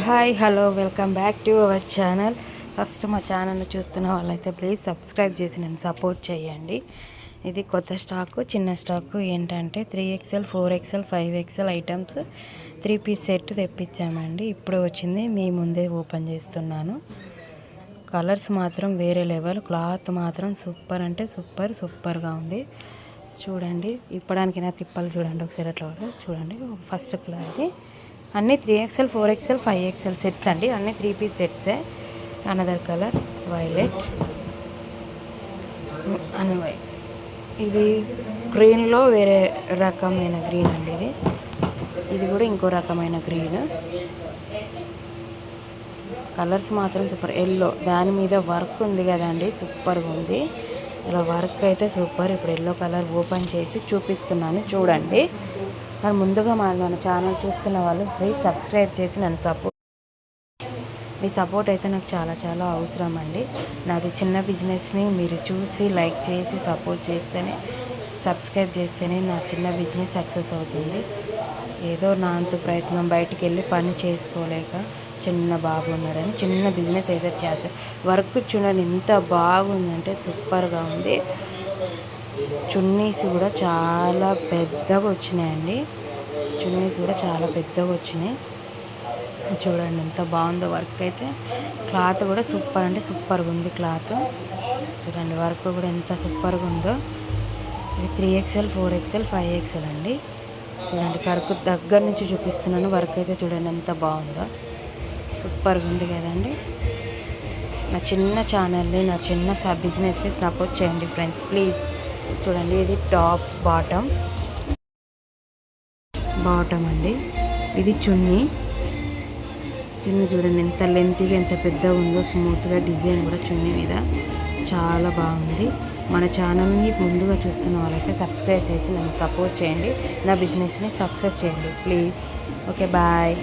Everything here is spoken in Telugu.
Hi hello welcome back to our channel. First మా ఛానల్ని చూస్తున్న వాళ్ళైతే ప్లీజ్ సబ్స్క్రైబ్ చేసి నన్ను సపోర్ట్ చేయండి. ఇది కొత్త స్టాకు, చిన్న స్టాకు ఏంటంటే 3XL 4XL 5XL items 3 piece set తెప్పించామండి. ఇప్పుడు వచ్చింది, మీ ముందే ఓపెన్ చేస్తున్నాను. కలర్స్ మాత్రం వేరే లెవెల్, క్లాత్ మాత్రం సూపర్ అంటే సూపర్గా ఉంది. చూడండి, ఇప్పడానికి నా తిప్పలు చూడండి ఒకసారి అట్లా చూడండి. ఫస్ట్ క్లాత్ అన్నీ 3XL 4XL 5XL సెట్స్ అండి, అన్నీ 3 పీస్ సెట్సే. అనదర్ కలర్ వైలెట్ అని ఇది గ్రీన్లో వేరే రకమైన గ్రీన్ అండి. ఇది కూడా ఇంకో రకమైన గ్రీన్. కలర్స్ మాత్రం సూపర్. ఎల్లో దాని మీద వర్క్ ఉంది కదండి, సూపర్గా ఉంది. ఇలా వర్క్ అయితే సూపర్. ఇప్పుడు ఎల్లో కలర్ ఓపెన్ చేసి చూపిస్తున్నాను చూడండి. కానీ ముందుగా మన ఛానల్ చూస్తున్న వాళ్ళు ప్లీజ్ సబ్స్క్రైబ్ చేసి నన్ను మీ సపోర్ట్ అయితే నాకు చాలా అవసరం అండి. నాది చిన్న బిజినెస్ని మీరు చూసి లైక్ చేసి సపోర్ట్ చేస్తేనే, సబ్స్క్రైబ్ చేస్తేనే నా చిన్న బిజినెస్ సక్సెస్ అవుతుంది. ఏదో నా అంత ప్రయత్నం బయటికి వెళ్ళి పని చేసుకోలేక, చిన్న బాబు ఉన్నాడని చిన్న బిజినెస్ అయితే చేస్తాను. వర్క్ చూడండి ఎంత బాగుందంటే సూపర్గా ఉంది. చున్నీస్ కూడా చాలా పెద్దగా వచ్చినాయండి. చూడండి ఎంత బాగుందో వర్క్ అయితే. క్లాత్ కూడా సూపర్ అంటే సూపర్గా ఉంది క్లాత్. చూడండి వర్క్ కూడా ఎంత సూపర్గా ఉందో. ఇది 3XL 4XL 5XL అండి. చూడండి వర్క్ దగ్గర నుంచి చూపిస్తున్నాను. వర్క్ అయితే చూడండి ఎంత బాగుందో, సూపర్గా ఉంది కదండి. నా చిన్న ఛానల్ని, నా చిన్న బిజినెస్ సపోర్ట్ చేయండి ఫ్రెండ్స్ ప్లీజ్. చూడండి ఇది టాప్ బాటమ్ అండి. ఇది చున్నీ చూడండి ఎంత లెంతీగా ఎంత పెద్దగా ఉందో, స్మూత్గా డిజైన్ కూడా చున్నీ మీద చాలా బాగుంది. మన ఛానల్ని ముందుగా చూస్తున్న వాళ్ళైతే సబ్స్క్రైబ్ చేసి నన్ను సపోర్ట్ చేయండి. నా బిజినెస్ని సక్సెస్ చేయండి ప్లీజ్. Okay bye.